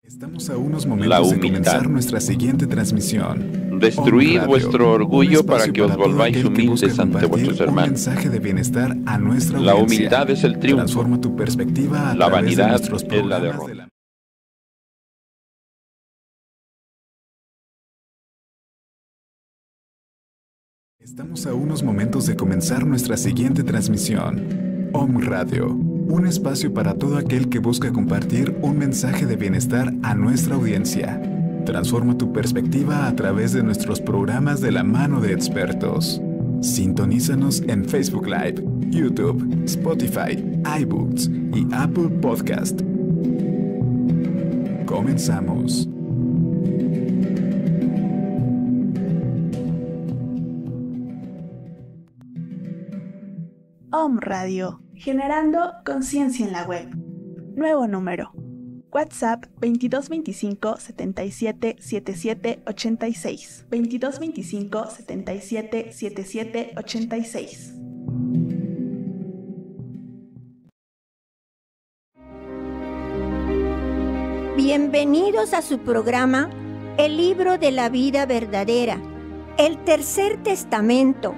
Estamos a unos La momentos de humildad. comenzar nuestra siguiente transmisión. Destruid Om Radio, vuestro orgullo un para espacio que os para todo volváis aquel que busca humildes ante compartir vuestros un hermanos. mensaje de bienestar a nuestra La audiencia. humildad es el triunfo. Transforma tu perspectiva a La través de vanidad nuestros es la programas derrota. de la... Estamos a unos momentos de comenzar nuestra siguiente transmisión. Om Radio, un espacio para todo aquel que busca compartir un mensaje de bienestar a nuestra audiencia. Transforma tu perspectiva a través de nuestros programas de la mano de expertos. Sintonízanos en Facebook Live, YouTube, Spotify, iBooks y Apple Podcast. Comenzamos. Om Radio, generando conciencia en la web. Nuevo número. WhatsApp 2225 77 77 86. 2225 77 77 86. Bienvenidos a su programa El Libro de la Vida Verdadera, el Tercer Testamento,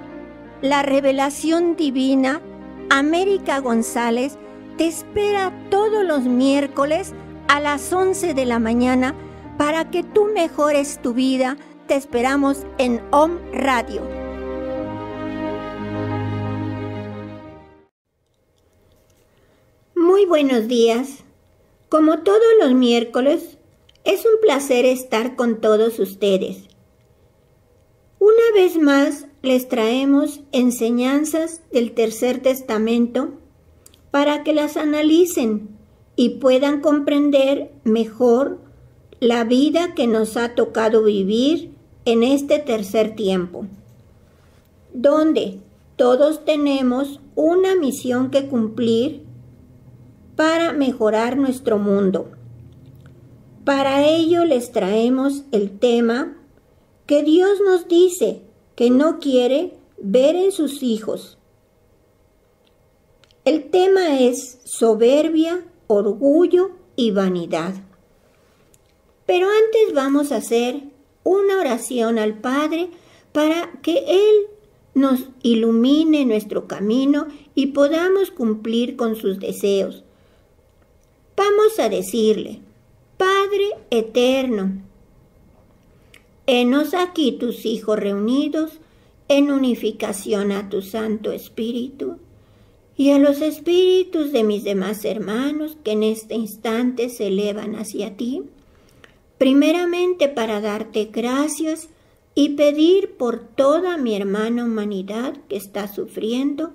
la Revelación Divina. América González te espera todos los miércoles a las 11 de la mañana para que tú mejores tu vida. Te esperamos en Om Radio. Muy buenos días. Como todos los miércoles, es un placer estar con todos ustedes. Una vez más les traemos enseñanzas del Tercer Testamento para que las analicen y puedan comprender mejor la vida que nos ha tocado vivir en este tercer tiempo, donde todos tenemos una misión que cumplir para mejorar nuestro mundo. Para ello les traemos el tema que Dios nos dice que no quiere ver en sus hijos. El tema es soberbia, orgullo y vanidad. Pero antes vamos a hacer una oración al Padre para que Él nos ilumine nuestro camino y podamos cumplir con sus deseos. Vamos a decirle: Padre eterno, henos aquí tus hijos reunidos en unificación a tu Santo Espíritu y a los espíritus de mis demás hermanos que en este instante se elevan hacia ti, primeramente para darte gracias y pedir por toda mi hermana humanidad que está sufriendo,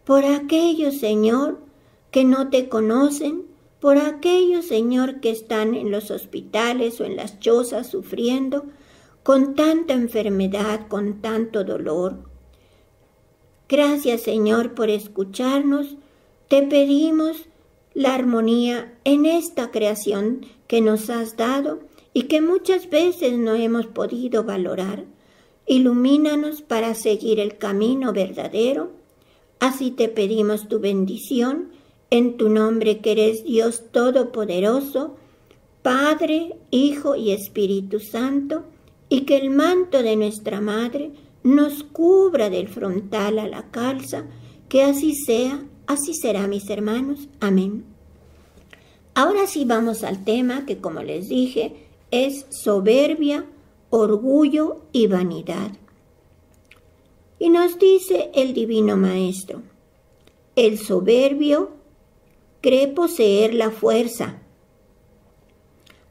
por aquellos, Señor, que no te conocen, por aquellos, Señor, que están en los hospitales o en las chozas sufriendo con tanta enfermedad, con tanto dolor. Gracias, Señor, por escucharnos. Te pedimos la armonía en esta creación que nos has dado y que muchas veces no hemos podido valorar. Ilumínanos para seguir el camino verdadero. Así te pedimos tu bendición. En tu nombre que eres Dios Todopoderoso, Padre, Hijo y Espíritu Santo, y que el manto de nuestra Madre nos cubra del frontal a la calza, que así sea, así será, mis hermanos. Amén. Ahora sí vamos al tema que, como les dije, es soberbia, orgullo y vanidad. Y nos dice el Divino Maestro: el soberbio cree poseer la fuerza,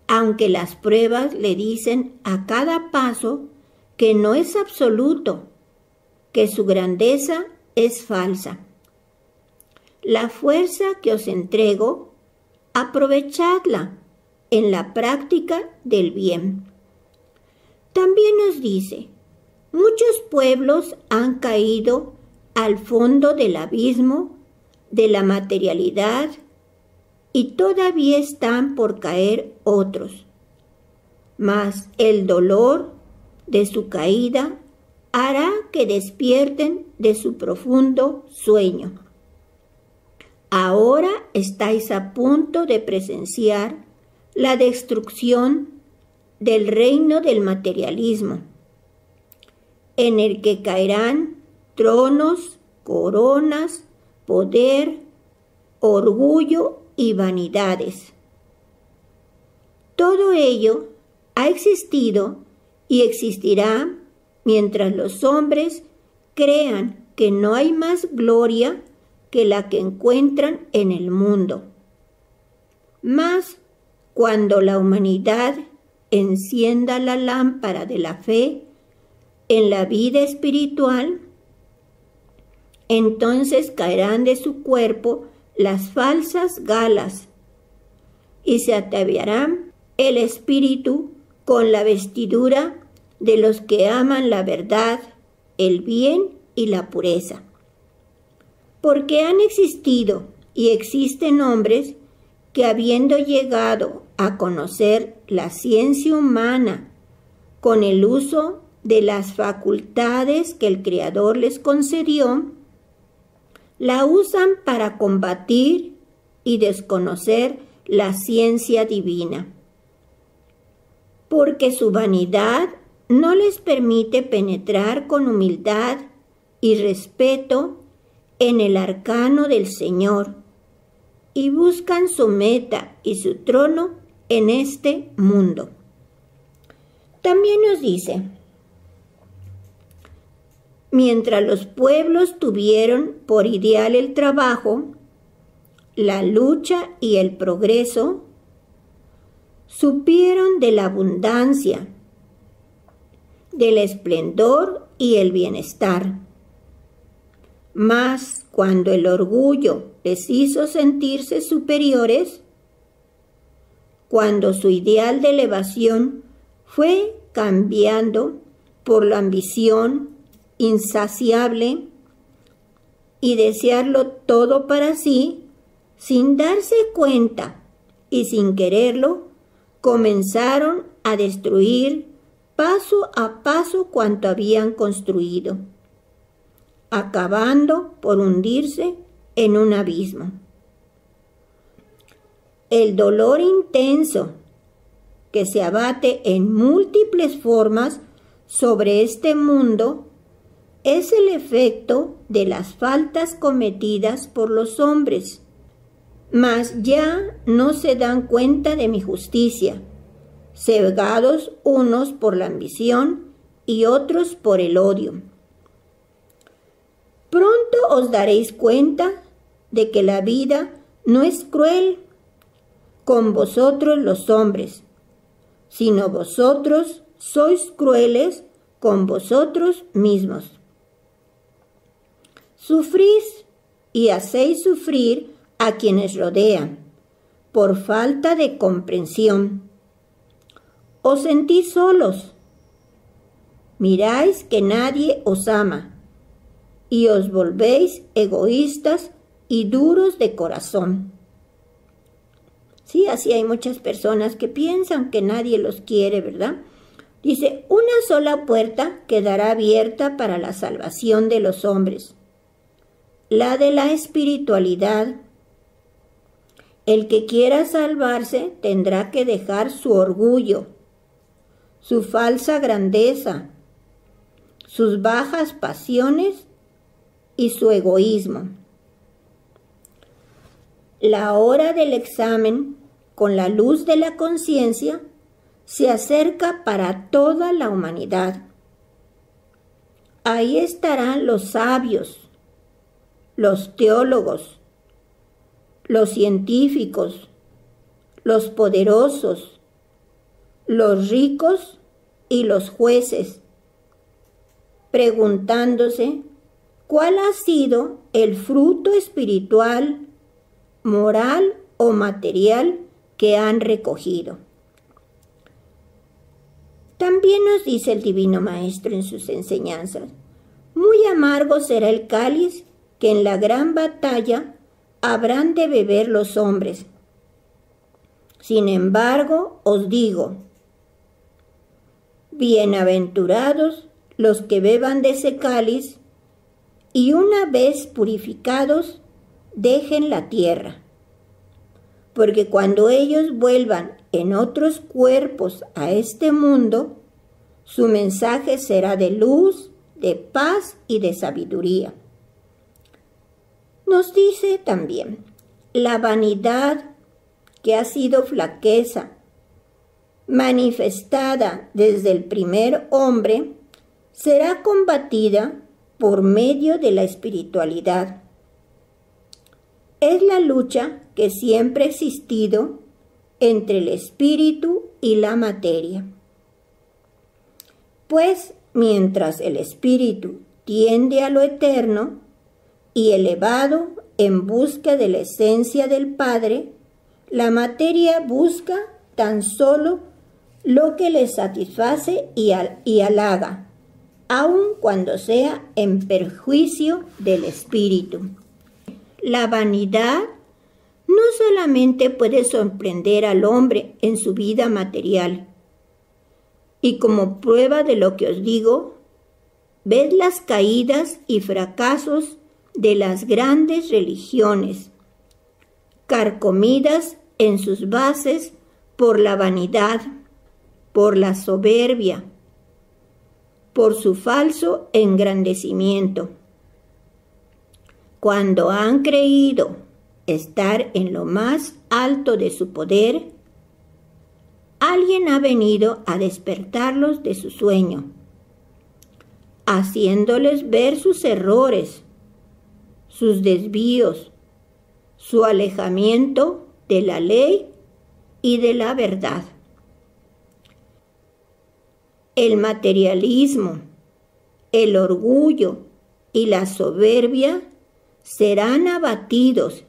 aunque las pruebas le dicen a cada paso que no es absoluto, que su grandeza es falsa. La fuerza que os entrego, aprovechadla en la práctica del bien. También nos dice: muchos pueblos han caído al fondo del abismo de la materialidad y todavía están por caer otros. Mas el dolor de su caída hará que despierten de su profundo sueño. Ahora estáis a punto de presenciar la destrucción del reino del materialismo, en el que caerán tronos, coronas, poder, orgullo y vanidades. Todo ello ha existido y existirá mientras los hombres crean que no hay más gloria que la que encuentran en el mundo. Mas cuando la humanidad encienda la lámpara de la fe en la vida espiritual, entonces caerán de su cuerpo las falsas galas y se ataviarán el espíritu con la vestidura de los que aman la verdad, el bien y la pureza. Porque han existido y existen hombres que, habiendo llegado a conocer la ciencia humana con el uso de las facultades que el Creador les concedió, la usan para combatir y desconocer la ciencia divina, porque su vanidad no les permite penetrar con humildad y respeto en el arcano del Señor, y buscan su meta y su trono en este mundo. También nos dice: mientras los pueblos tuvieron por ideal el trabajo, la lucha y el progreso, supieron de la abundancia, del esplendor y el bienestar. Mas cuando el orgullo les hizo sentirse superiores, cuando su ideal de elevación fue cambiando por la ambición insaciable y desearlo todo para sí, sin darse cuenta y sin quererlo, comenzaron a destruir paso a paso cuanto habían construido, acabando por hundirse en un abismo. El dolor intenso que se abate en múltiples formas sobre este mundo es el efecto de las faltas cometidas por los hombres, mas ya no se dan cuenta de mi justicia, cegados unos por la ambición y otros por el odio. Pronto os daréis cuenta de que la vida no es cruel con vosotros los hombres, sino vosotros sois crueles con vosotros mismos. Sufrís y hacéis sufrir a quienes rodean por falta de comprensión. Os sentís solos, miráis que nadie os ama y os volvéis egoístas y duros de corazón. Sí, así hay muchas personas que piensan que nadie los quiere, ¿verdad? Dice: una sola puerta quedará abierta para la salvación de los hombres, la de la espiritualidad. El que quiera salvarse tendrá que dejar su orgullo, su falsa grandeza, sus bajas pasiones y su egoísmo. La hora del examen con la luz de la conciencia se acerca para toda la humanidad. Ahí estarán los sabios, los teólogos, los científicos, los poderosos, los ricos y los jueces, preguntándose cuál ha sido el fruto espiritual, moral o material que han recogido. También nos dice el Divino Maestro en sus enseñanzas: muy amargo será el cáliz que en la gran batalla habrán de beber los hombres. Sin embargo, os digo, bienaventurados los que beban de ese cáliz y una vez purificados dejen la tierra, porque cuando ellos vuelvan en otros cuerpos a este mundo, su mensaje será de luz, de paz y de sabiduría. Nos dice también, la vanidad que ha sido flaqueza, manifestada desde el primer hombre, será combatida por medio de la espiritualidad. Es la lucha que siempre ha existido entre el espíritu y la materia. Pues mientras el espíritu tiende a lo eterno y elevado en busca de la esencia del Padre, la materia busca tan solo lo que le satisface y halaga, aun cuando sea en perjuicio del espíritu. La vanidad no solamente puede sorprender al hombre en su vida material, y como prueba de lo que os digo, ved las caídas y fracasos de las grandes religiones, carcomidas en sus bases por la vanidad, por la soberbia, por su falso engrandecimiento. Cuando han creído estar en lo más alto de su poder, alguien ha venido a despertarlos de su sueño, haciéndoles ver sus errores, sus desvíos, su alejamiento de la ley y de la verdad. El materialismo, el orgullo y la soberbia serán abatidos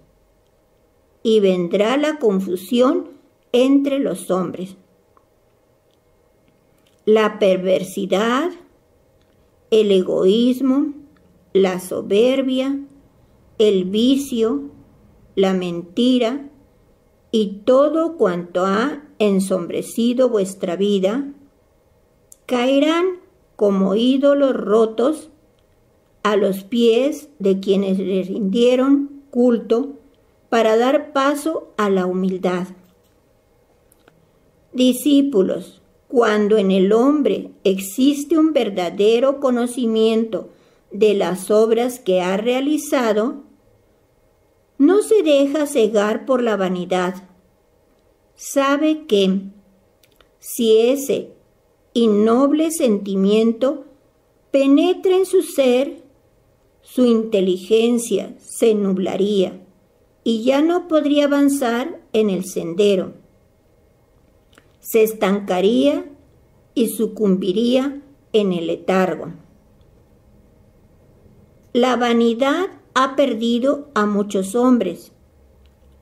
y vendrá la confusión entre los hombres. La perversidad, el egoísmo, la soberbia, el vicio, la mentira y todo cuanto ha ensombrecido vuestra vida, caerán como ídolos rotos a los pies de quienes le rindieron culto para dar paso a la humildad. Discípulos, cuando en el hombre existe un verdadero conocimiento de las obras que ha realizado, no se deja cegar por la vanidad. Sabe que, si ese innoble sentimiento penetra en su ser, su inteligencia se nublaría y ya no podría avanzar en el sendero. Se estancaría y sucumbiría en el letargo. La vanidad ha perdido a muchos hombres,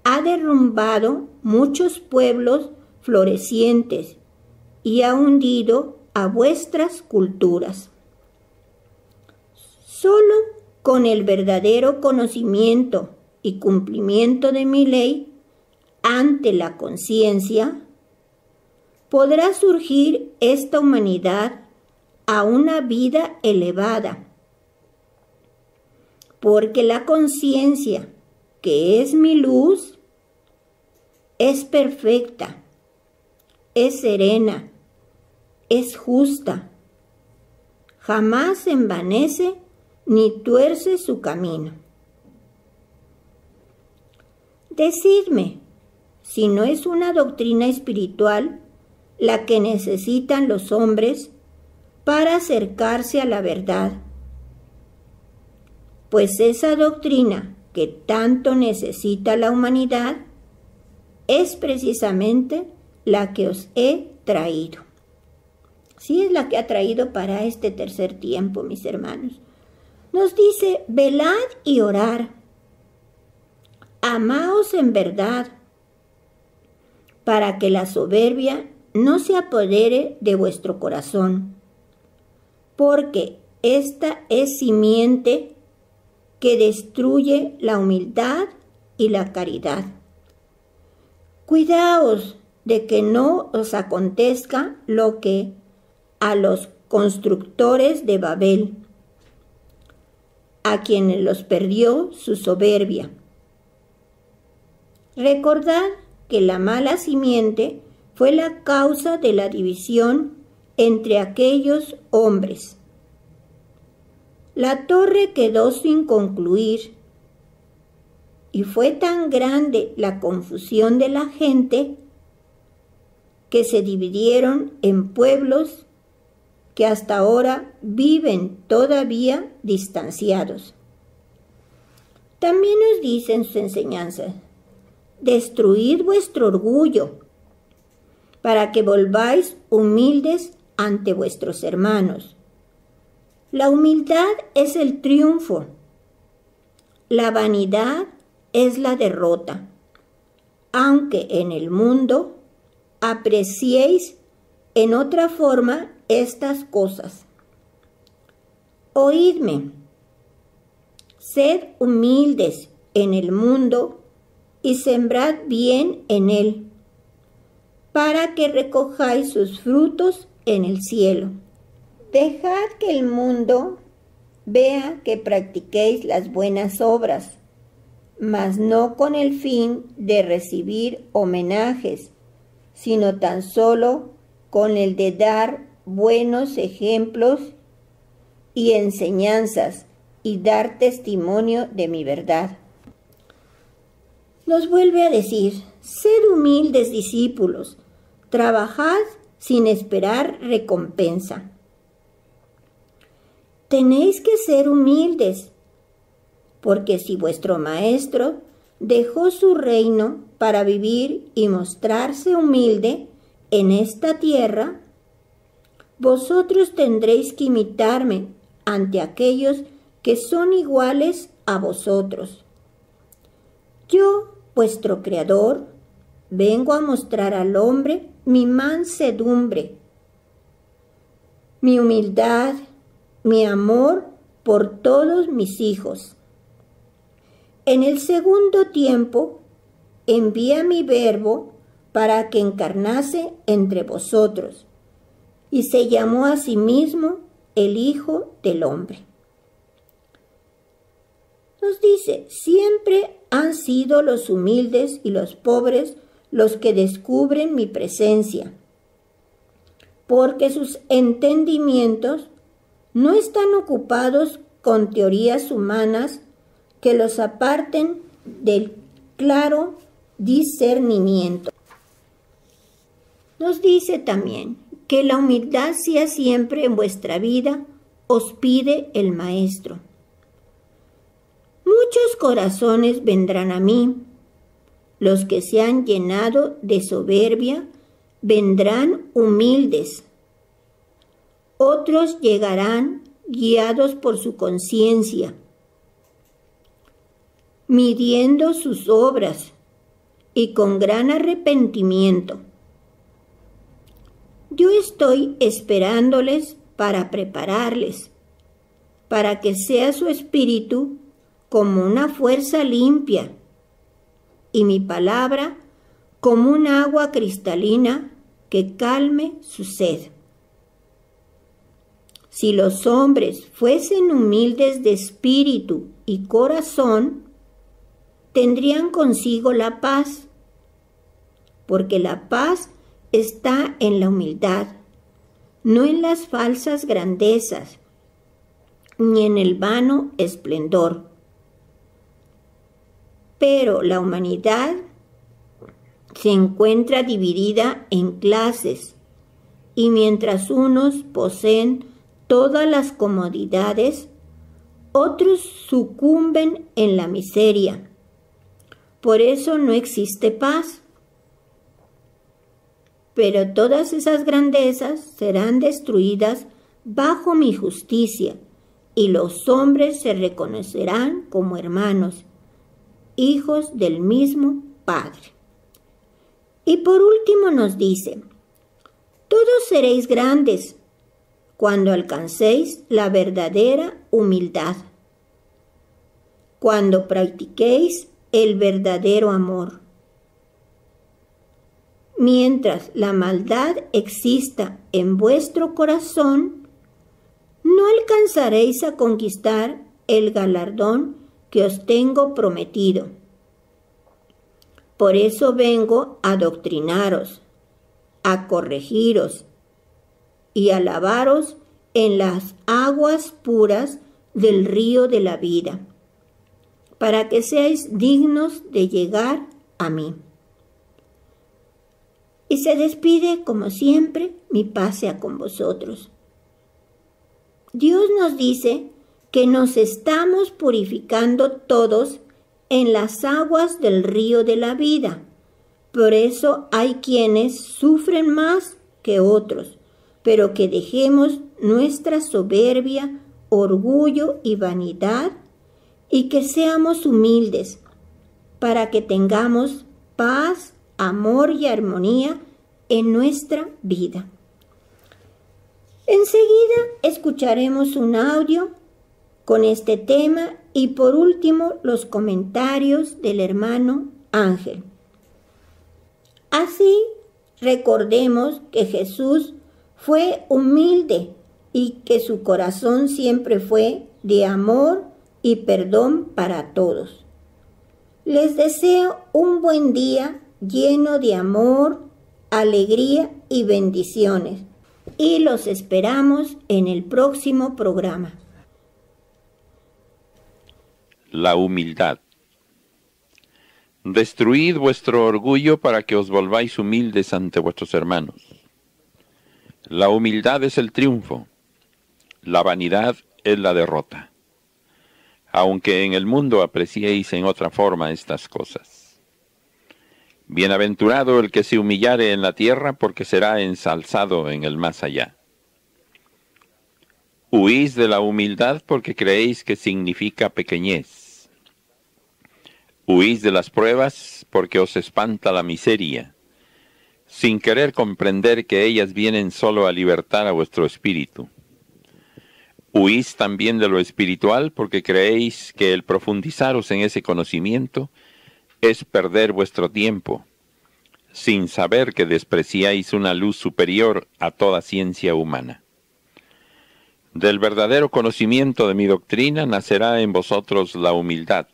ha derrumbado muchos pueblos florecientes y ha hundido a vuestras culturas. Solo con el verdadero conocimiento y cumplimiento de mi ley ante la conciencia, podrá surgir esta humanidad a una vida elevada, porque la conciencia, que es mi luz, es perfecta, es serena, es justa, jamás se envanece ni tuerce su camino. Decidme si no es una doctrina espiritual la que necesitan los hombres para acercarse a la verdad, pues esa doctrina que tanto necesita la humanidad es precisamente la que os he traído. Sí, es la que ha traído para este tercer tiempo, mis hermanos. Nos dice, velad y orad, amaos en verdad, para que la soberbia no se apodere de vuestro corazón, porque esta es simiente que destruye la humildad y la caridad. Cuidaos de que no os acontezca lo que a los constructores de Babel, a quienes los perdió su soberbia. Recordad que la mala simiente fue la causa de la división entre aquellos hombres. La torre quedó sin concluir y fue tan grande la confusión de la gente que se dividieron en pueblos que hasta ahora viven todavía distanciados. También nos dice en sus enseñanzas: destruid vuestro orgullo para que volváis humildes ante vuestros hermanos. La humildad es el triunfo, la vanidad es la derrota, aunque en el mundo apreciéis en otra forma estas cosas. Oídme, sed humildes en el mundo y sembrad bien en él, para que recojáis sus frutos en el cielo. Dejad que el mundo vea que practiquéis las buenas obras, mas no con el fin de recibir homenajes, sino tan solo con el de dar buenos ejemplos y enseñanzas y dar testimonio de mi verdad. Nos vuelve a decir: sed humildes discípulos, trabajad sin esperar recompensa. Tenéis que ser humildes, porque si vuestro maestro dejó su reino para vivir y mostrarse humilde en esta tierra, vosotros tendréis que imitarme ante aquellos que son iguales a vosotros. Yo, vuestro Creador, vengo a mostrar al hombre mi mansedumbre, mi humildad, mi amor por todos mis hijos. En el segundo tiempo, envía mi Verbo para que encarnase entre vosotros, y se llamó a sí mismo el Hijo del Hombre. Nos dice: siempre han sido los humildes y los pobres los que descubren mi presencia, porque sus entendimientos no están ocupados con teorías humanas que los aparten del claro discernimiento. Nos dice también que la humildad sea siempre en vuestra vida, os pide el Maestro. Muchos corazones vendrán a mí, los que se han llenado de soberbia vendrán humildes. Otros llegarán guiados por su conciencia, midiendo sus obras y con gran arrepentimiento. Yo estoy esperándoles para prepararles, para que sea su espíritu como una fuerza limpia y mi palabra como un agua cristalina que calme su sed. Si los hombres fuesen humildes de espíritu y corazón, tendrían consigo la paz, porque la paz está en la humildad, no en las falsas grandezas, ni en el vano esplendor. Pero la humanidad se encuentra dividida en clases, y mientras unos poseen todas las comodidades, otros sucumben en la miseria. Por eso no existe paz. Pero todas esas grandezas serán destruidas bajo mi justicia, y los hombres se reconocerán como hermanos, hijos del mismo Padre. Y por último nos dice: todos seréis grandes cuando alcancéis la verdadera humildad, cuando practiquéis el verdadero amor. Mientras la maldad exista en vuestro corazón, no alcanzaréis a conquistar el galardón que os tengo prometido. Por eso vengo a adoctrinaros, a corregiros y a lavaros en las aguas puras del río de la vida, para que seáis dignos de llegar a mí. Y se despide, como siempre, mi paz sea con vosotros. Dios nos dice que nos estamos purificando todos en las aguas del río de la vida. Por eso hay quienes sufren más que otros, pero que dejemos nuestra soberbia, orgullo y vanidad y que seamos humildes para que tengamos paz, amor y armonía en nuestra vida. Enseguida escucharemos un audio con este tema y por último los comentarios del hermano Ángel. Así recordemos que Jesús fue humilde y que su corazón siempre fue de amor y perdón para todos. Les deseo un buen día lleno de amor, alegría y bendiciones. Y los esperamos en el próximo programa. La humildad. Destruid vuestro orgullo para que os volváis humildes ante vuestros hermanos. La humildad es el triunfo, la vanidad es la derrota, aunque en el mundo apreciéis en otra forma estas cosas. Bienaventurado el que se humillare en la tierra, porque será ensalzado en el más allá. Huís de la humildad porque creéis que significa pequeñez. Huís de las pruebas porque os espanta la miseria, sin querer comprender que ellas vienen solo a libertar a vuestro espíritu. Huís también de lo espiritual porque creéis que el profundizaros en ese conocimiento es perder vuestro tiempo, sin saber que despreciáis una luz superior a toda ciencia humana. Del verdadero conocimiento de mi doctrina nacerá en vosotros la humildad,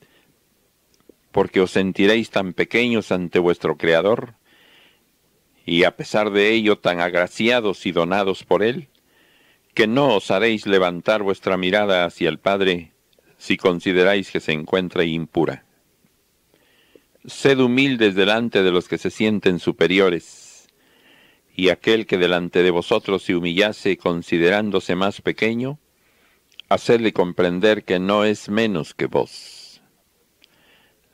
porque os sentiréis tan pequeños ante vuestro Creador, y a pesar de ello tan agraciados y donados por Él, que no osaréis levantar vuestra mirada hacia el Padre si consideráis que se encuentra impura. Sed humildes delante de los que se sienten superiores, y aquel que delante de vosotros se humillase considerándose más pequeño, hacedle comprender que no es menos que vos.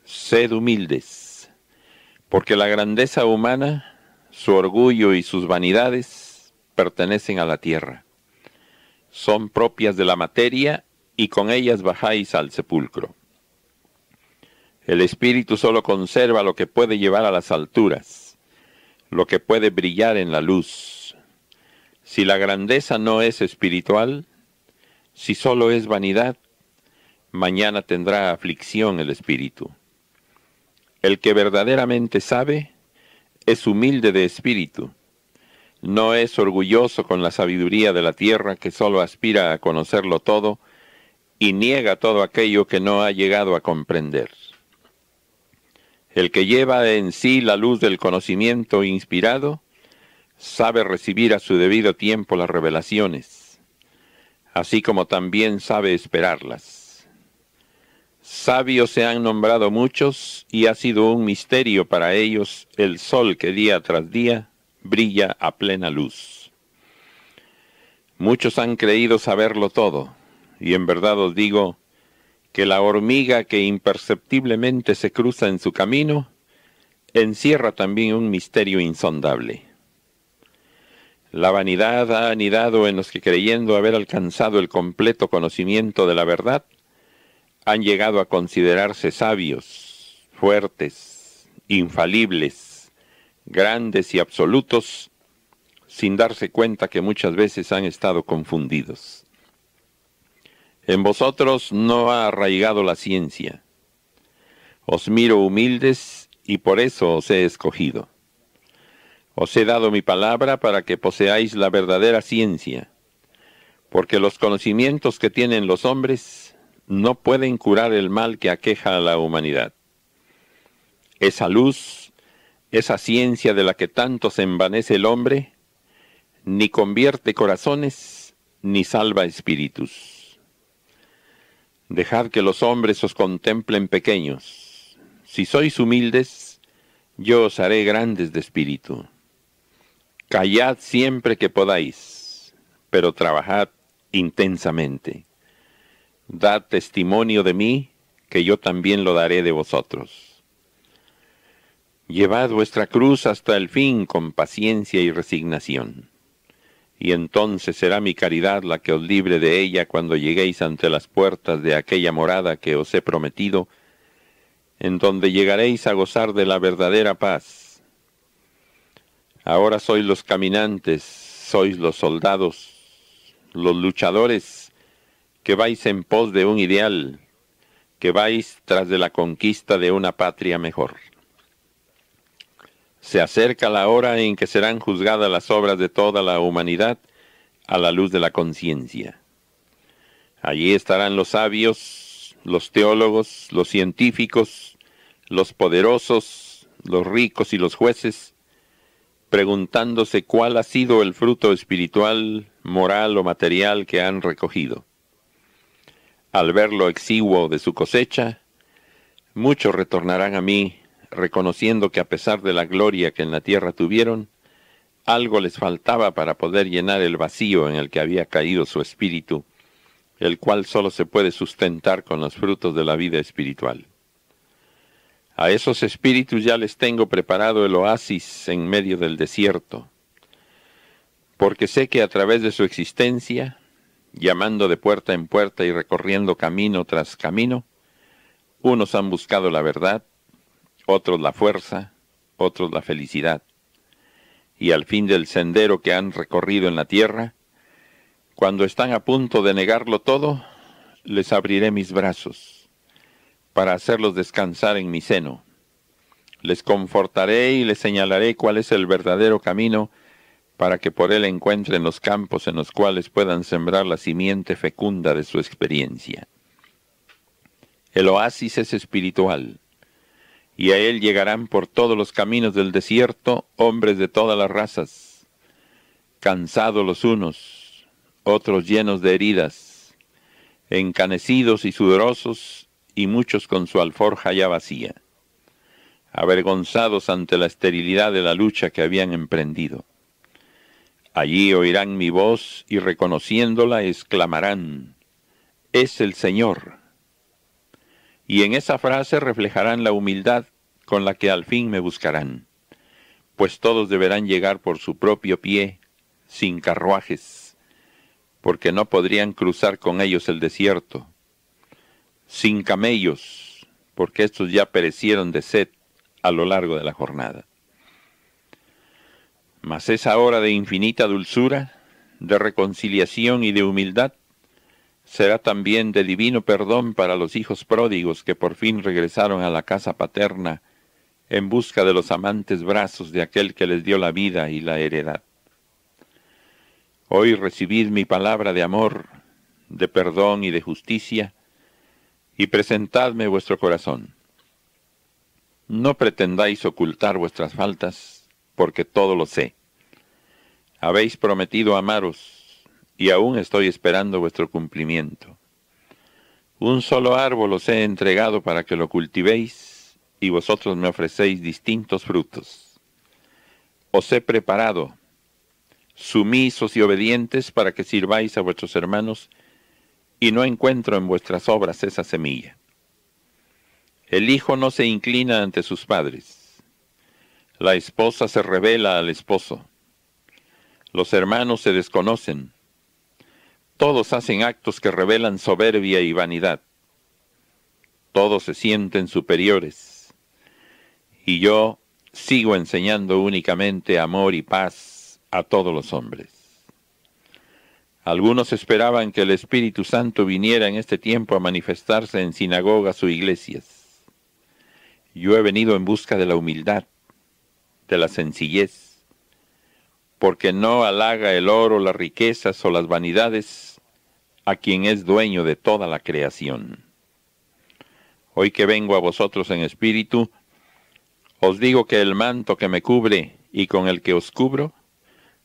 Sed humildes, porque la grandeza humana, su orgullo y sus vanidades pertenecen a la tierra. Son propias de la materia y con ellas bajáis al sepulcro. El espíritu solo conserva lo que puede llevar a las alturas, lo que puede brillar en la luz. Si la grandeza no es espiritual, si solo es vanidad, mañana tendrá aflicción el espíritu. El que verdaderamente sabe es humilde de espíritu. No es orgulloso con la sabiduría de la tierra que solo aspira a conocerlo todo y niega todo aquello que no ha llegado a comprender. El que lleva en sí la luz del conocimiento inspirado sabe recibir a su debido tiempo las revelaciones, así como también sabe esperarlas. Sabios se han nombrado muchos y ha sido un misterio para ellos el sol que día tras día brilla a plena luz. Muchos han creído saberlo todo, y en verdad os digo que la hormiga que imperceptiblemente se cruza en su camino encierra también un misterio insondable. La vanidad ha anidado en los que, creyendo haber alcanzado el completo conocimiento de la verdad, han llegado a considerarse sabios, fuertes, infalibles, grandes y absolutos, sin darse cuenta que muchas veces han estado confundidos. En vosotros no ha arraigado la ciencia. Os miro humildes y por eso os he escogido. Os he dado mi palabra para que poseáis la verdadera ciencia, porque los conocimientos que tienen los hombres no pueden curar el mal que aqueja a la humanidad. Esa luz esa ciencia de la que tanto se envanece el hombre, ni convierte corazones, ni salva espíritus. Dejad que los hombres os contemplen pequeños. Si sois humildes, yo os haré grandes de espíritu. Callad siempre que podáis, pero trabajad intensamente. Dad testimonio de mí, que yo también lo daré de vosotros. Llevad vuestra cruz hasta el fin con paciencia y resignación, y entonces será mi caridad la que os libre de ella cuando lleguéis ante las puertas de aquella morada que os he prometido, en donde llegaréis a gozar de la verdadera paz. Ahora sois los caminantes, sois los soldados, los luchadores, que vais en pos de un ideal, que vais tras de la conquista de una patria mejor. Se acerca la hora en que serán juzgadas las obras de toda la humanidad a la luz de la conciencia. Allí estarán los sabios, los teólogos, los científicos, los poderosos, los ricos y los jueces, preguntándose cuál ha sido el fruto espiritual, moral o material que han recogido. Al ver lo exiguo de su cosecha, muchos retornarán a mí, reconociendo que a pesar de la gloria que en la tierra tuvieron, algo les faltaba para poder llenar el vacío en el que había caído su espíritu, el cual solo se puede sustentar con los frutos de la vida espiritual. A esos espíritus ya les tengo preparado el oasis en medio del desierto, porque sé que a través de su existencia, llamando de puerta en puerta y recorriendo camino tras camino, unos han buscado la verdad, otros la fuerza, otros la felicidad. Y al fin del sendero que han recorrido en la tierra, cuando están a punto de negarlo todo, les abriré mis brazos, para hacerlos descansar en mi seno. Les confortaré y les señalaré cuál es el verdadero camino, para que por él encuentren los campos en los cuales puedan sembrar la simiente fecunda de su experiencia. El oasis es espiritual, y a él llegarán por todos los caminos del desierto hombres de todas las razas, cansados los unos, otros llenos de heridas, encanecidos y sudorosos, y muchos con su alforja ya vacía, avergonzados ante la esterilidad de la lucha que habían emprendido. Allí oirán mi voz y reconociéndola exclamarán: «Es el Señor». Y en esa frase reflejarán la humildad con la que al fin me buscarán, pues todos deberán llegar por su propio pie, sin carruajes, porque no podrían cruzar con ellos el desierto, sin camellos, porque estos ya perecieron de sed a lo largo de la jornada. Mas esa hora de infinita dulzura, de reconciliación y de humildad, será también de divino perdón para los hijos pródigos que por fin regresaron a la casa paterna en busca de los amantes brazos de aquel que les dio la vida y la heredad. Hoy recibid mi palabra de amor, de perdón y de justicia, y presentadme vuestro corazón. No pretendáis ocultar vuestras faltas, porque todo lo sé. Habéis prometido amaros, y aún estoy esperando vuestro cumplimiento. Un solo árbol os he entregado para que lo cultivéis, y vosotros me ofrecéis distintos frutos. Os he preparado, sumisos y obedientes, para que sirváis a vuestros hermanos, y no encuentro en vuestras obras esa semilla. El hijo no se inclina ante sus padres. La esposa se revela al esposo. Los hermanos se desconocen. Todos hacen actos que revelan soberbia y vanidad. Todos se sienten superiores. Y yo sigo enseñando únicamente amor y paz a todos los hombres. Algunos esperaban que el Espíritu Santo viniera en este tiempo a manifestarse en sinagogas o iglesias. Yo he venido en busca de la humildad, de la sencillez, porque no halaga el oro, las riquezas o las vanidades a quien es dueño de toda la creación. Hoy que vengo a vosotros en espíritu, Os digo que el manto que me cubre y con el que os cubro,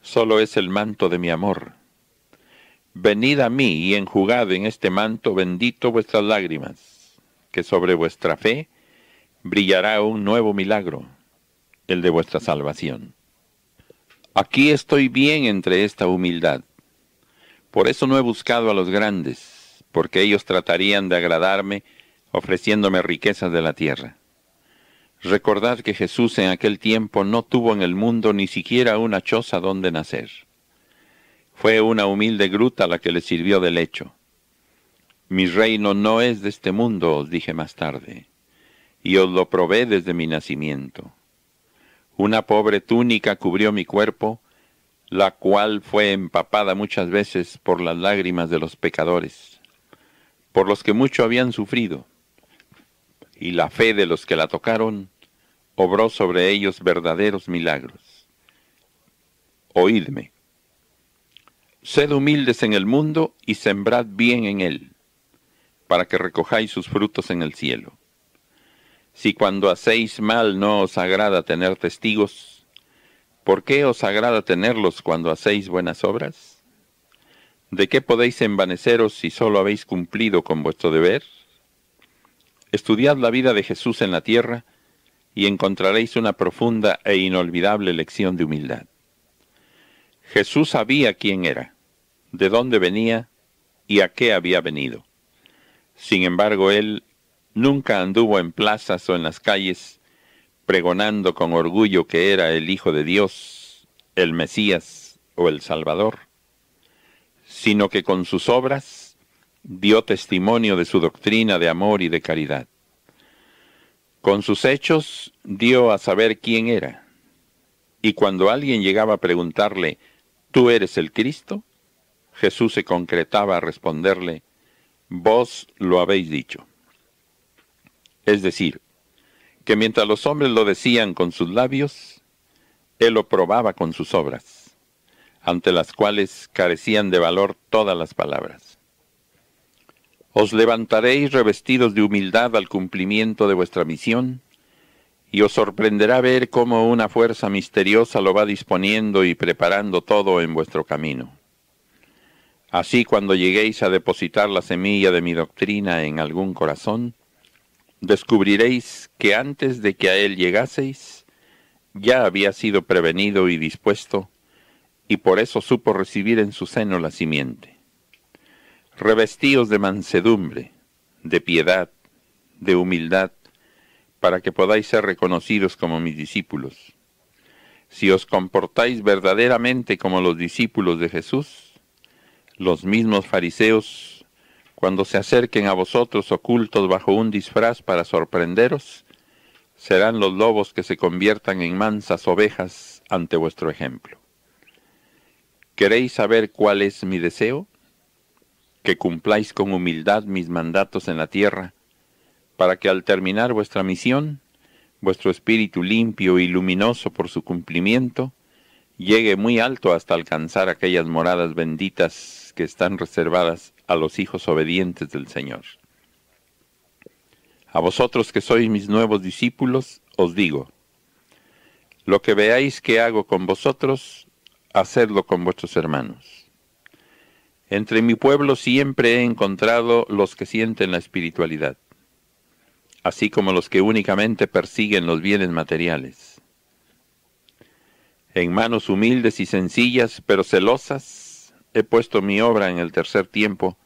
solo es el manto de mi amor. Venid a mí y enjugad en este manto bendito vuestras lágrimas, que sobre vuestra fe brillará un nuevo milagro, el de vuestra salvación. Aquí estoy bien entre esta humildad. Por eso no he buscado a los grandes, porque ellos tratarían de agradarme ofreciéndome riquezas de la tierra. Recordad que Jesús en aquel tiempo no tuvo en el mundo ni siquiera una choza donde nacer. Fue una humilde gruta la que le sirvió de lecho. Mi reino no es de este mundo, os dije más tarde, y os lo probé desde mi nacimiento. Una pobre túnica cubrió mi cuerpo, la cual fue empapada muchas veces por las lágrimas de los pecadores, por los que mucho habían sufrido, y la fe de los que la tocaron obró sobre ellos verdaderos milagros. Oídme. Sed humildes en el mundo y sembrad bien en él, para que recojáis sus frutos en el cielo. Si cuando hacéis mal no os agrada tener testigos, ¿por qué os agrada tenerlos cuando hacéis buenas obras? ¿De qué podéis envaneceros si solo habéis cumplido con vuestro deber? Estudiad la vida de Jesús en la tierra y encontraréis una profunda e inolvidable lección de humildad. Jesús sabía quién era, de dónde venía y a qué había venido. Sin embargo, él nunca anduvo en plazas o en las calles pregonando con orgullo que era el Hijo de Dios, el Mesías o el Salvador, sino que con sus obras dio testimonio de su doctrina de amor y de caridad. Con sus hechos dio a saber quién era, y cuando alguien llegaba a preguntarle, ¿tú eres el Cristo?, Jesús se concretaba a responderle, vos lo habéis dicho. Es decir, que mientras los hombres lo decían con sus labios, él lo probaba con sus obras, ante las cuales carecían de valor todas las palabras. Os levantaréis revestidos de humildad al cumplimiento de vuestra misión, y os sorprenderá ver cómo una fuerza misteriosa lo va disponiendo y preparando todo en vuestro camino. Así, cuando lleguéis a depositar la semilla de mi doctrina en algún corazón, descubriréis que antes de que a él llegaseis, ya había sido prevenido y dispuesto, y por eso supo recibir en su seno la simiente. Revestíos de mansedumbre, de piedad, de humildad, para que podáis ser reconocidos como mis discípulos. Si os comportáis verdaderamente como los discípulos de Jesús, los mismos fariseos, cuando se acerquen a vosotros ocultos bajo un disfraz para sorprenderos, serán los lobos que se conviertan en mansas ovejas ante vuestro ejemplo. ¿Queréis saber cuál es mi deseo? Que cumpláis con humildad mis mandatos en la tierra, para que al terminar vuestra misión, vuestro espíritu limpio y luminoso por su cumplimiento, llegue muy alto hasta alcanzar aquellas moradas benditas que están reservadas a los hijos obedientes del Señor. A vosotros que sois mis nuevos discípulos, os digo, lo que veáis que hago con vosotros, hacedlo con vuestros hermanos. Entre mi pueblo siempre he encontrado los que sienten la espiritualidad, así como los que únicamente persiguen los bienes materiales. En manos humildes y sencillas, pero celosas, he puesto mi obra en el tercer tiempo,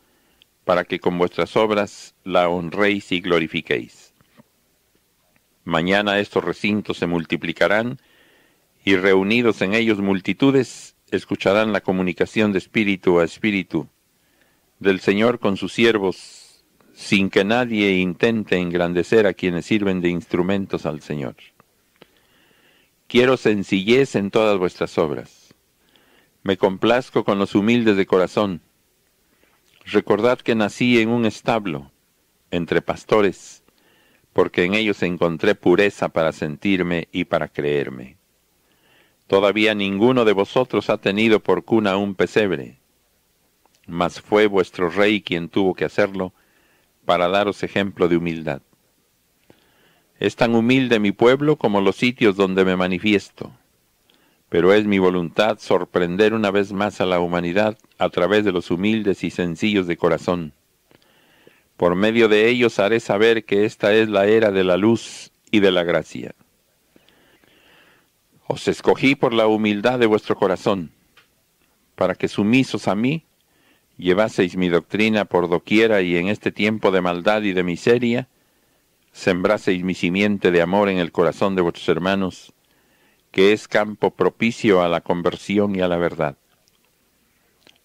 para que con vuestras obras la honréis y glorifiquéis. Mañana estos recintos se multiplicarán, y reunidos en ellos multitudes, escucharán la comunicación de espíritu a espíritu, del Señor con sus siervos, sin que nadie intente engrandecer a quienes sirven de instrumentos al Señor. Quiero sencillez en todas vuestras obras. Me complazco con los humildes de corazón. Recordad que nací en un establo, entre pastores, porque en ellos encontré pureza para sentirme y para creerme. Todavía ninguno de vosotros ha tenido por cuna un pesebre, mas fue vuestro rey quien tuvo que hacerlo, para daros ejemplo de humildad. Es tan humilde mi pueblo como los sitios donde me manifiesto, pero es mi voluntad sorprender una vez más a la humanidad a través de los humildes y sencillos de corazón. Por medio de ellos haré saber que esta es la era de la luz y de la gracia. Os escogí por la humildad de vuestro corazón, para que sumisos a mí, llevaseis mi doctrina por doquiera y en este tiempo de maldad y de miseria, sembraseis mi simiente de amor en el corazón de vuestros hermanos, que es campo propicio a la conversión y a la verdad.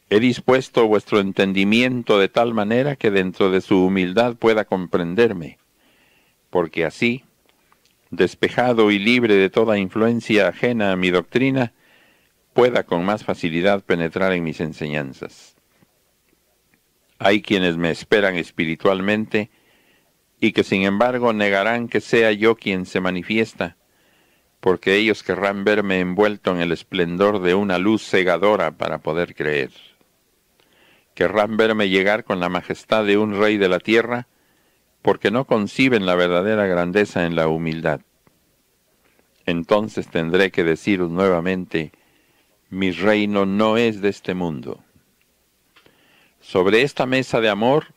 He dispuesto vuestro entendimiento de tal manera que dentro de su humildad pueda comprenderme, porque así, despejado y libre de toda influencia ajena a mi doctrina, pueda con más facilidad penetrar en mis enseñanzas. Hay quienes me esperan espiritualmente y que sin embargo negarán que sea yo quien se manifiesta, porque ellos querrán verme envuelto en el esplendor de una luz cegadora para poder creer. Querrán verme llegar con la majestad de un rey de la tierra, porque no conciben la verdadera grandeza en la humildad. Entonces tendré que deciros nuevamente, mi reino no es de este mundo. Sobre esta mesa de amor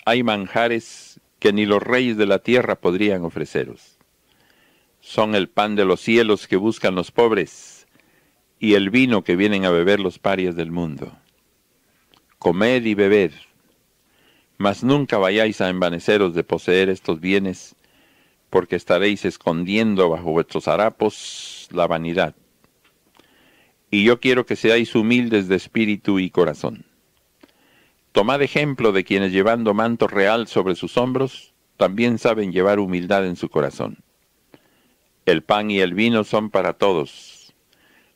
hay manjares que ni los reyes de la tierra podrían ofreceros. Son el pan de los cielos que buscan los pobres y el vino que vienen a beber los parias del mundo. Comed y bebed, mas nunca vayáis a envaneceros de poseer estos bienes, porque estaréis escondiendo bajo vuestros harapos la vanidad. Y yo quiero que seáis humildes de espíritu y corazón. Tomad ejemplo de quienes llevando manto real sobre sus hombros, también saben llevar humildad en su corazón. El pan y el vino son para todos,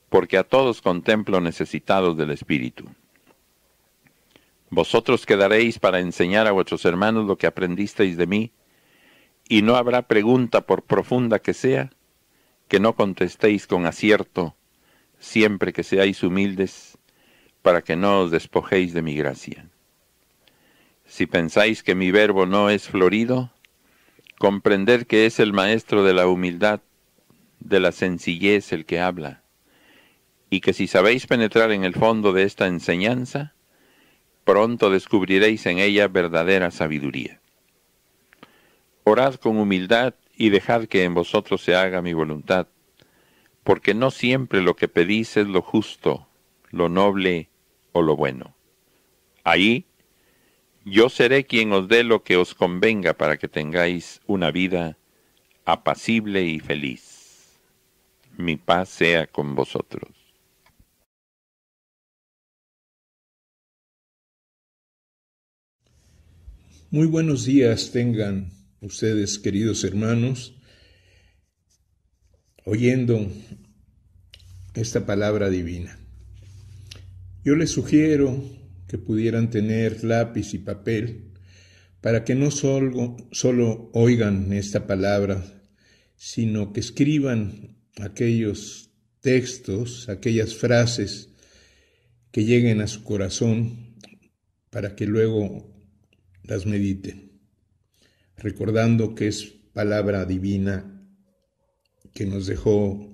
porque a todos contemplo necesitados del espíritu. Vosotros quedaréis para enseñar a vuestros hermanos lo que aprendisteis de mí, y no habrá pregunta por profunda que sea, que no contestéis con acierto, siempre que seáis humildes, para que no os despojéis de mi gracia. Si pensáis que mi verbo no es florido, comprended que es el maestro de la humildad, de la sencillez el que habla, y que si sabéis penetrar en el fondo de esta enseñanza, pronto descubriréis en ella verdadera sabiduría. Orad con humildad y dejad que en vosotros se haga mi voluntad, porque no siempre lo que pedís es lo justo, lo noble o lo bueno. Ahí yo seré quien os dé lo que os convenga para que tengáis una vida apacible y feliz. Mi paz sea con vosotros. Muy buenos días tengan ustedes, queridos hermanos, oyendo esta palabra divina. Yo les sugiero que pudieran tener lápiz y papel para que no solo oigan esta palabra, sino que escriban aquellos textos, aquellas frases que lleguen a su corazón para que luego las mediten, recordando que es palabra divina que nos dejó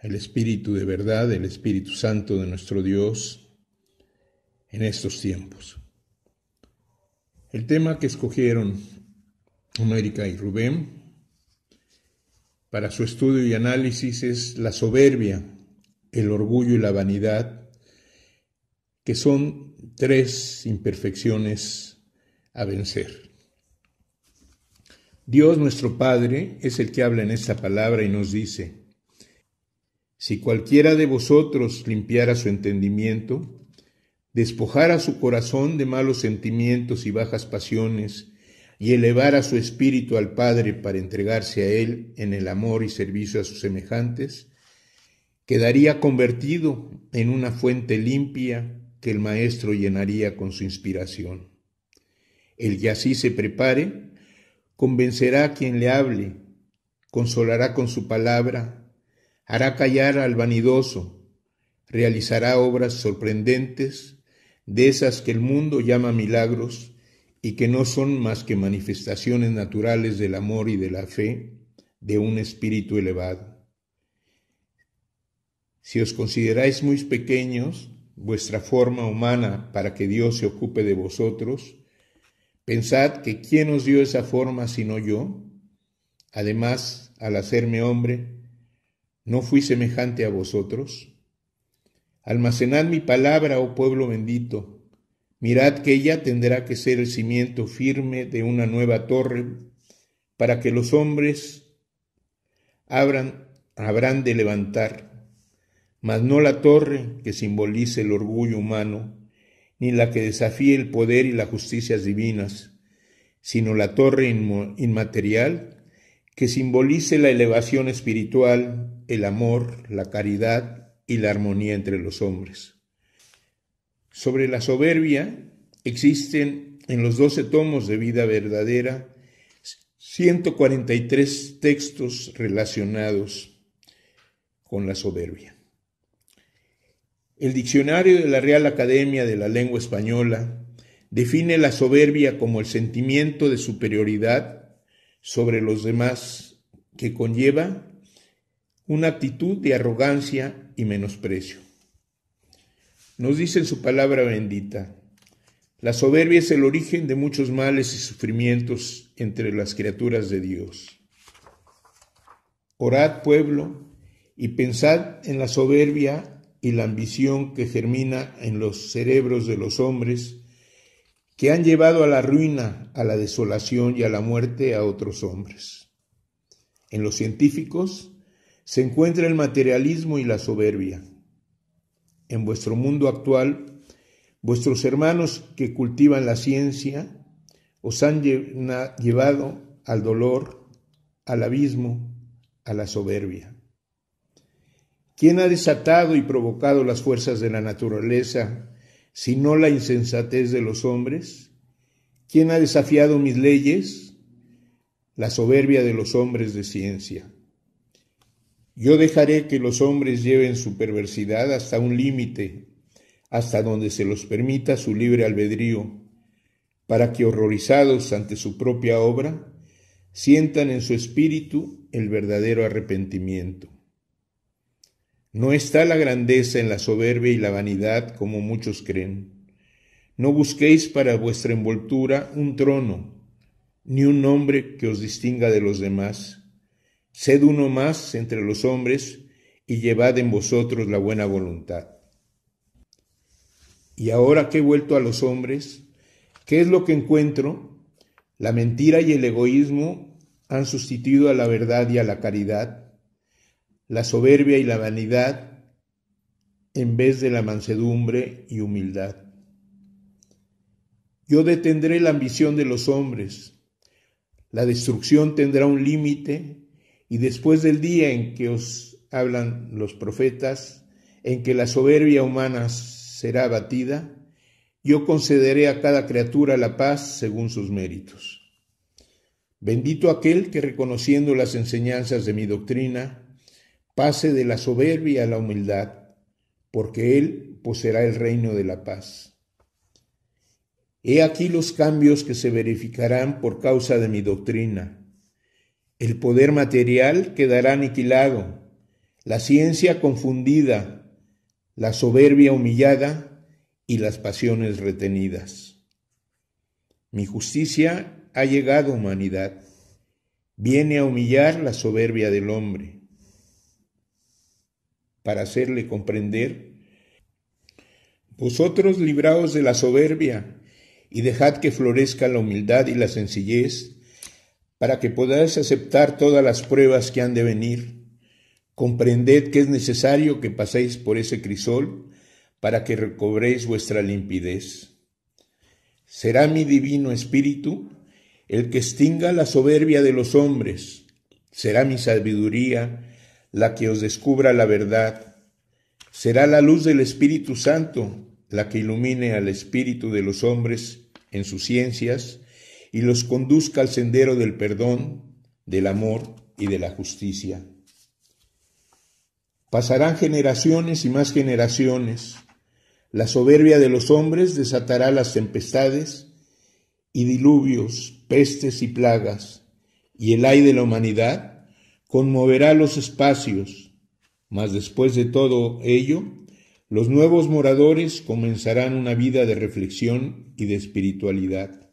el Espíritu de verdad, el Espíritu Santo de nuestro Dios en estos tiempos. El tema que escogieron América y Rubén para su estudio y análisis es la soberbia, el orgullo y la vanidad, que son 3 imperfecciones a vencer. Dios nuestro Padre es el que habla en esta palabra y nos dice: si cualquiera de vosotros limpiara su entendimiento, despojara su corazón de malos sentimientos y bajas pasiones, y elevara su espíritu al Padre para entregarse a Él en el amor y servicio a sus semejantes, quedaría convertido en una fuente limpia que el Maestro llenaría con su inspiración. El que así se prepare, convencerá a quien le hable, consolará con su palabra, hará callar al vanidoso, realizará obras sorprendentes, de esas que el mundo llama milagros, y que no son más que manifestaciones naturales del amor y de la fe de un espíritu elevado. Si os consideráis muy pequeños, vuestra forma humana para que Dios se ocupe de vosotros, pensad que ¿quién os dio esa forma sino yo? Además, al hacerme hombre, ¿no fui semejante a vosotros? Almacenad mi palabra, oh pueblo bendito. Mirad que ella tendrá que ser el cimiento firme de una nueva torre para que los hombres habrán de levantar, mas no la torre que simbolice el orgullo humano, ni la que desafíe el poder y las justicias divinas, sino la torre inmaterial que simbolice la elevación espiritual, el amor, la caridad y la armonía entre los hombres. Sobre la soberbia existen en los 12 tomos de Vida Verdadera 143 textos relacionados con la soberbia. El diccionario de la Real Academia de la Lengua Española define la soberbia como el sentimiento de superioridad sobre los demás que conlleva una actitud de arrogancia y menosprecio. Nos dice en su palabra bendita: la soberbia es el origen de muchos males y sufrimientos entre las criaturas de Dios. Orad, pueblo, y pensad en la soberbia y la ambición que germina en los cerebros de los hombres, que han llevado a la ruina, a la desolación y a la muerte a otros hombres. En los científicos se encuentra el materialismo y la soberbia. En vuestro mundo actual, vuestros hermanos que cultivan la ciencia os han llevado al dolor, al abismo, a la soberbia. ¿Quién ha desatado y provocado las fuerzas de la naturaleza, sino la insensatez de los hombres? ¿Quién ha desafiado mis leyes? La soberbia de los hombres de ciencia. Yo dejaré que los hombres lleven su perversidad hasta un límite, hasta donde se los permita su libre albedrío, para que, horrorizados ante su propia obra, sientan en su espíritu el verdadero arrepentimiento. No está la grandeza en la soberbia y la vanidad como muchos creen. No busquéis para vuestra envoltura un trono, ni un nombre que os distinga de los demás. Sed uno más entre los hombres y llevad en vosotros la buena voluntad. Y ahora que he vuelto a los hombres, ¿qué es lo que encuentro? La mentira y el egoísmo han sustituido a la verdad y a la caridad, la soberbia y la vanidad en vez de la mansedumbre y humildad. Yo detendré la ambición de los hombres. La destrucción tendrá un límite, y después del día en que os hablan los profetas, en que la soberbia humana será abatida, yo concederé a cada criatura la paz según sus méritos. Bendito aquel que, reconociendo las enseñanzas de mi doctrina, pase de la soberbia a la humildad, porque él poseerá el reino de la paz. He aquí los cambios que se verificarán por causa de mi doctrina. El poder material quedará aniquilado, la ciencia confundida, la soberbia humillada y las pasiones retenidas. Mi justicia ha llegado, humanidad, viene a humillar la soberbia del hombre, para hacerle comprender: vosotros libraos de la soberbia y dejad que florezca la humildad y la sencillez, para que podáis aceptar todas las pruebas que han de venir. Comprended que es necesario que paséis por ese crisol para que recobréis vuestra limpidez. Será mi divino espíritu el que extinga la soberbia de los hombres. Será mi sabiduría la que os descubra la verdad. Será la luz del Espíritu Santo la que ilumine al espíritu de los hombres en sus ciencias y los conduzca al sendero del perdón, del amor y de la justicia. Pasarán generaciones y más generaciones. La soberbia de los hombres desatará las tempestades y diluvios, pestes y plagas, y el ay de la humanidad conmoverá los espacios, mas después de todo ello, los nuevos moradores comenzarán una vida de reflexión y de espiritualidad.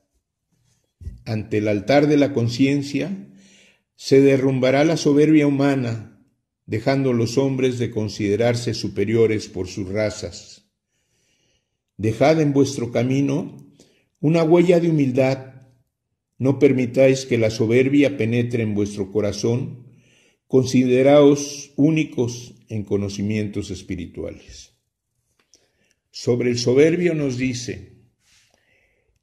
Ante el altar de la conciencia se derrumbará la soberbia humana, dejando los hombres de considerarse superiores por sus razas. Dejad en vuestro camino una huella de humildad. No permitáis que la soberbia penetre en vuestro corazón. Consideraos únicos en conocimientos espirituales. Sobre el soberbio nos dice: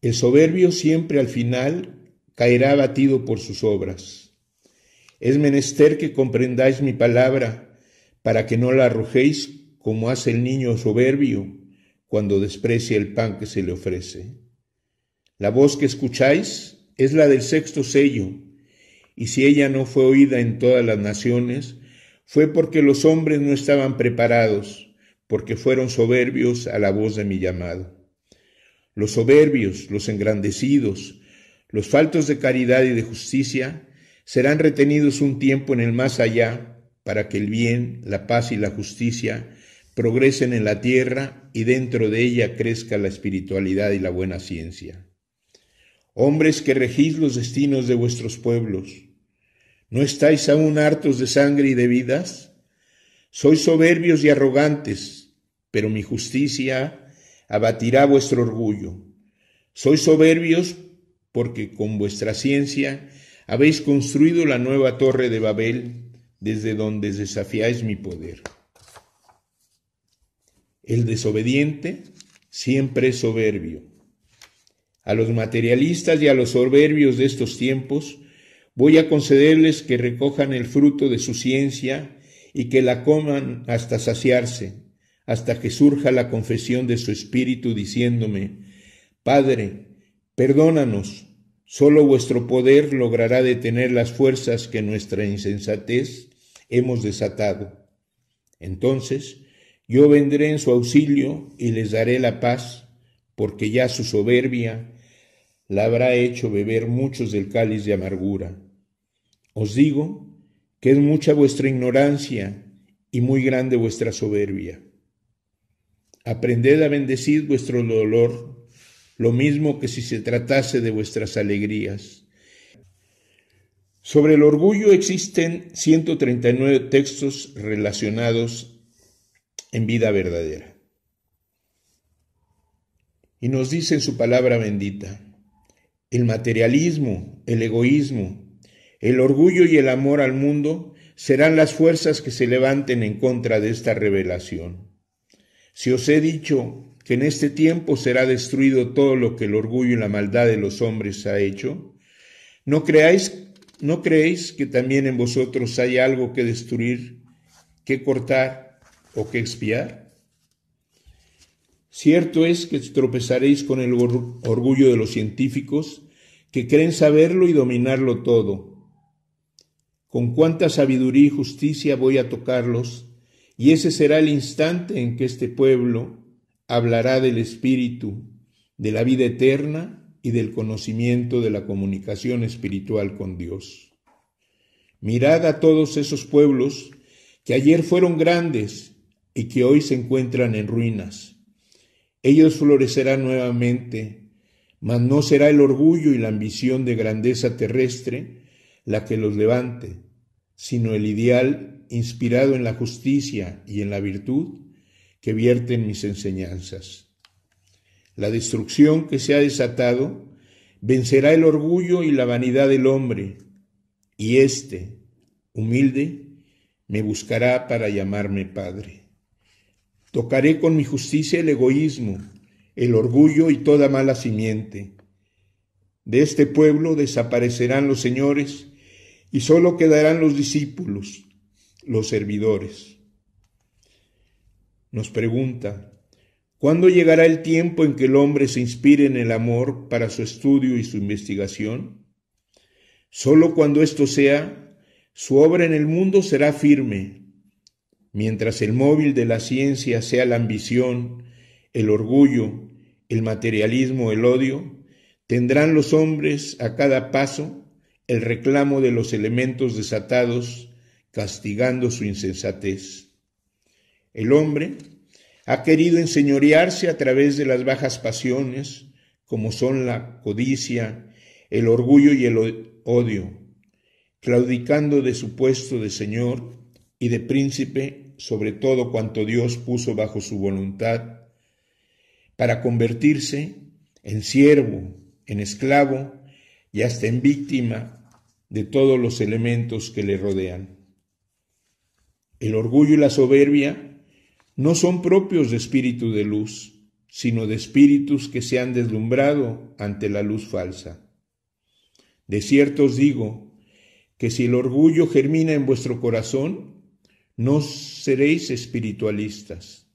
el soberbio siempre al final caerá abatido por sus obras. Es menester que comprendáis mi palabra, para que no la arrojéis como hace el niño soberbio cuando desprecia el pan que se le ofrece. La voz que escucháis es la del sexto sello, y si ella no fue oída en todas las naciones, fue porque los hombres no estaban preparados, porque fueron soberbios a la voz de mi llamado. Los soberbios, los engrandecidos, los faltos de caridad y de justicia serán retenidos un tiempo en el más allá, para que el bien, la paz y la justicia progresen en la tierra y dentro de ella crezca la espiritualidad y la buena ciencia. Hombres que regís los destinos de vuestros pueblos, ¿no estáis aún hartos de sangre y de vidas? Sois soberbios y arrogantes, pero mi justicia abatirá vuestro orgullo. Sois soberbios porque con vuestra ciencia habéis construido la nueva torre de Babel, desde donde desafiáis mi poder. El desobediente siempre es soberbio. A los materialistas y a los soberbios de estos tiempos voy a concederles que recojan el fruto de su ciencia y que la coman hasta saciarse, hasta que surja la confesión de su espíritu diciéndome: Padre, perdónanos, solo vuestro poder logrará detener las fuerzas que nuestra insensatez hemos desatado. Entonces yo vendré en su auxilio y les daré la paz, porque ya su soberbia la habrá hecho beber muchos del cáliz de amargura. Os digo que es mucha vuestra ignorancia y muy grande vuestra soberbia. Aprended a bendecir vuestro dolor, lo mismo que si se tratase de vuestras alegrías. Sobre el orgullo existen 139 textos relacionados en vida verdadera. Y nos dice en su palabra bendita: el materialismo, el egoísmo, el orgullo y el amor al mundo serán las fuerzas que se levanten en contra de esta revelación. Si os he dicho que en este tiempo será destruido todo lo que el orgullo y la maldad de los hombres ha hecho, ¿no creéis que también en vosotros hay algo que destruir, que cortar o que expiar? Cierto es que tropezaréis con el orgullo de los científicos que creen saberlo y dominarlo todo. Con cuánta sabiduría y justicia voy a tocarlos, y ese será el instante en que este pueblo hablará del Espíritu, de la vida eterna y del conocimiento de la comunicación espiritual con Dios. Mirad a todos esos pueblos que ayer fueron grandes y que hoy se encuentran en ruinas. Ellos florecerán nuevamente, mas no será el orgullo y la ambición de grandeza terrestre la que los levante, sino el ideal inspirado en la justicia y en la virtud que vierten mis enseñanzas. La destrucción que se ha desatado vencerá el orgullo y la vanidad del hombre, y éste, humilde, me buscará para llamarme Padre. Tocaré con mi justicia el egoísmo, el orgullo y toda mala simiente. De este pueblo desaparecerán los señores y solo quedarán los discípulos, los servidores. Nos pregunta: ¿cuándo llegará el tiempo en que el hombre se inspire en el amor para su estudio y su investigación? Solo cuando esto sea, su obra en el mundo será firme. Mientras el móvil de la ciencia sea la ambición, el orgullo, el materialismo, el odio, Tendrán los hombres a cada paso el reclamo de los elementos desatados, castigando su insensatez. El hombre ha querido enseñorearse a través de las bajas pasiones, como son la codicia, el orgullo y el odio, claudicando de su puesto de señor y de príncipe sobre todo cuanto Dios puso bajo su voluntad, para convertirse en siervo, en esclavo y hasta en víctima de todos los elementos que le rodean. El orgullo y la soberbia no son propios de espíritu de luz, sino de espíritus que se han deslumbrado ante la luz falsa. De cierto os digo que si el orgullo germina en vuestro corazón, no seréis espiritualistas.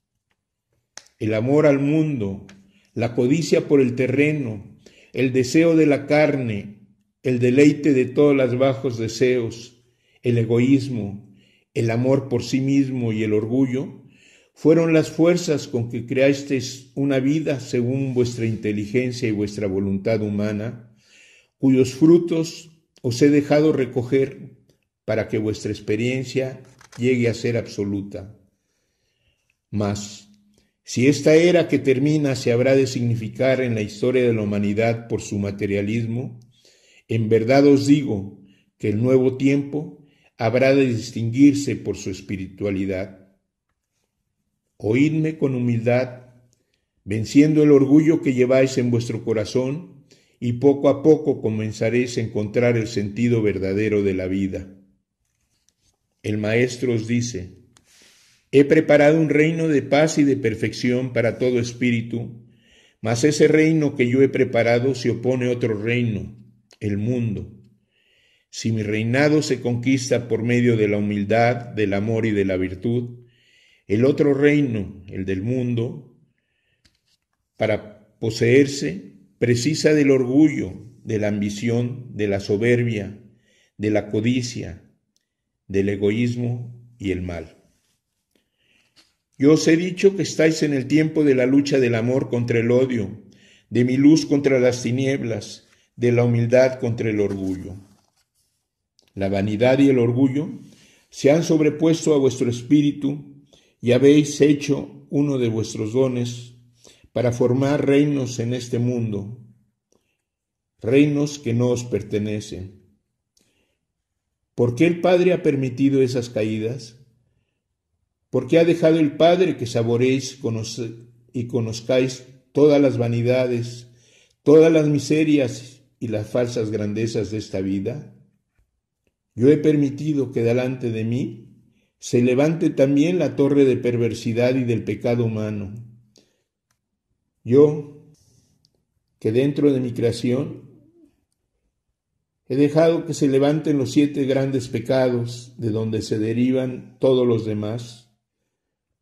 El amor al mundo, la codicia por el terreno, el deseo de la carne, el deleite de todos los bajos deseos, el egoísmo, el amor por sí mismo y el orgullo, fueron las fuerzas con que creasteis una vida según vuestra inteligencia y vuestra voluntad humana, cuyos frutos os he dejado recoger para que vuestra experiencia llegue a ser absoluta. Mas, si esta era que termina se habrá de significar en la historia de la humanidad por su materialismo, en verdad os digo que el nuevo tiempo habrá de distinguirse por su espiritualidad. Oídme con humildad, venciendo el orgullo que lleváis en vuestro corazón, y poco a poco comenzaréis a encontrar el sentido verdadero de la vida. El Maestro os dice: he preparado un reino de paz y de perfección para todo espíritu, mas ese reino que yo he preparado se opone a otro reino, el mundo. Si mi reinado se conquista por medio de la humildad, del amor y de la virtud, el otro reino, el del mundo, para poseerse, precisa del orgullo, de la ambición, de la soberbia, de la codicia, del egoísmo y el mal. Yo os he dicho que estáis en el tiempo de la lucha del amor contra el odio, de mi luz contra las tinieblas, de la humildad contra el orgullo. La vanidad y el orgullo se han sobrepuesto a vuestro espíritu y habéis hecho uno de vuestros dones para formar reinos en este mundo, reinos que no os pertenecen. ¿Por qué el Padre ha permitido esas caídas? ¿Por qué ha dejado el Padre que saboreéis y conozcáis todas las vanidades, todas las miserias y las falsas grandezas de esta vida? Yo he permitido que delante de mí se levante también la torre de perversidad y del pecado humano. Yo, que dentro de mi creación he dejado que se levanten los 7 grandes pecados de donde se derivan todos los demás,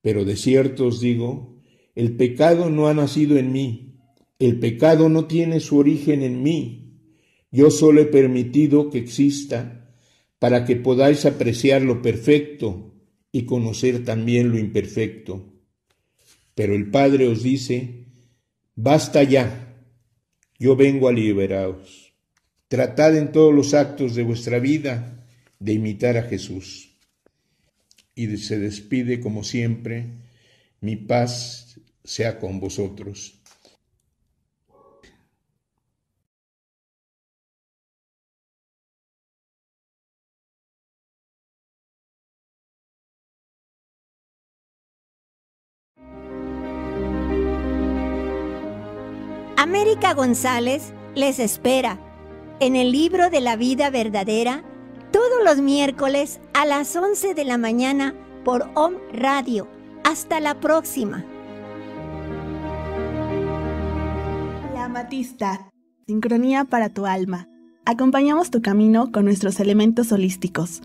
pero de cierto os digo, el pecado no ha nacido en mí, el pecado no tiene su origen en mí, yo solo he permitido que exista para que podáis apreciar lo perfecto y conocer también lo imperfecto. Pero el Padre os dice: basta ya, yo vengo a liberaros. Tratad en todos los actos de vuestra vida de imitar a Jesús. Y se despide como siempre: mi paz sea con vosotros. América González les espera en el Libro de la Vida Verdadera todos los miércoles a las 11 de la mañana por Om Radio. Hasta la próxima. La Amatista, sincronía para tu alma. Acompañamos tu camino con nuestros elementos holísticos.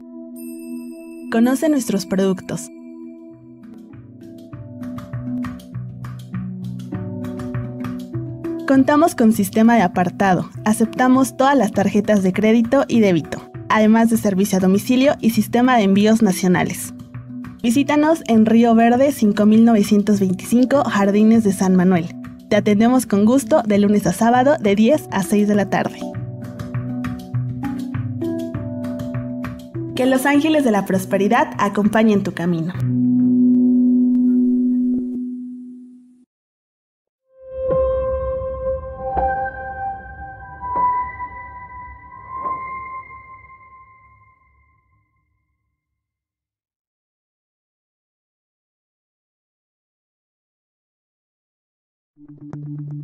Conoce nuestros productos. Contamos con sistema de apartado. Aceptamos todas las tarjetas de crédito y débito, además de servicio a domicilio y sistema de envíos nacionales. Visítanos en Río Verde 5925, Jardines de San Manuel. Te atendemos con gusto de lunes a sábado de 10 a 6 de la tarde. Que los ángeles de la prosperidad acompañen tu camino.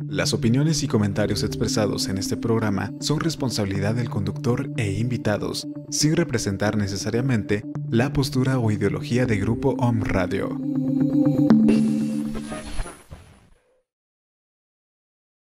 Las opiniones y comentarios expresados en este programa son responsabilidad del conductor e invitados, sin representar necesariamente la postura o ideología de Grupo Om Radio.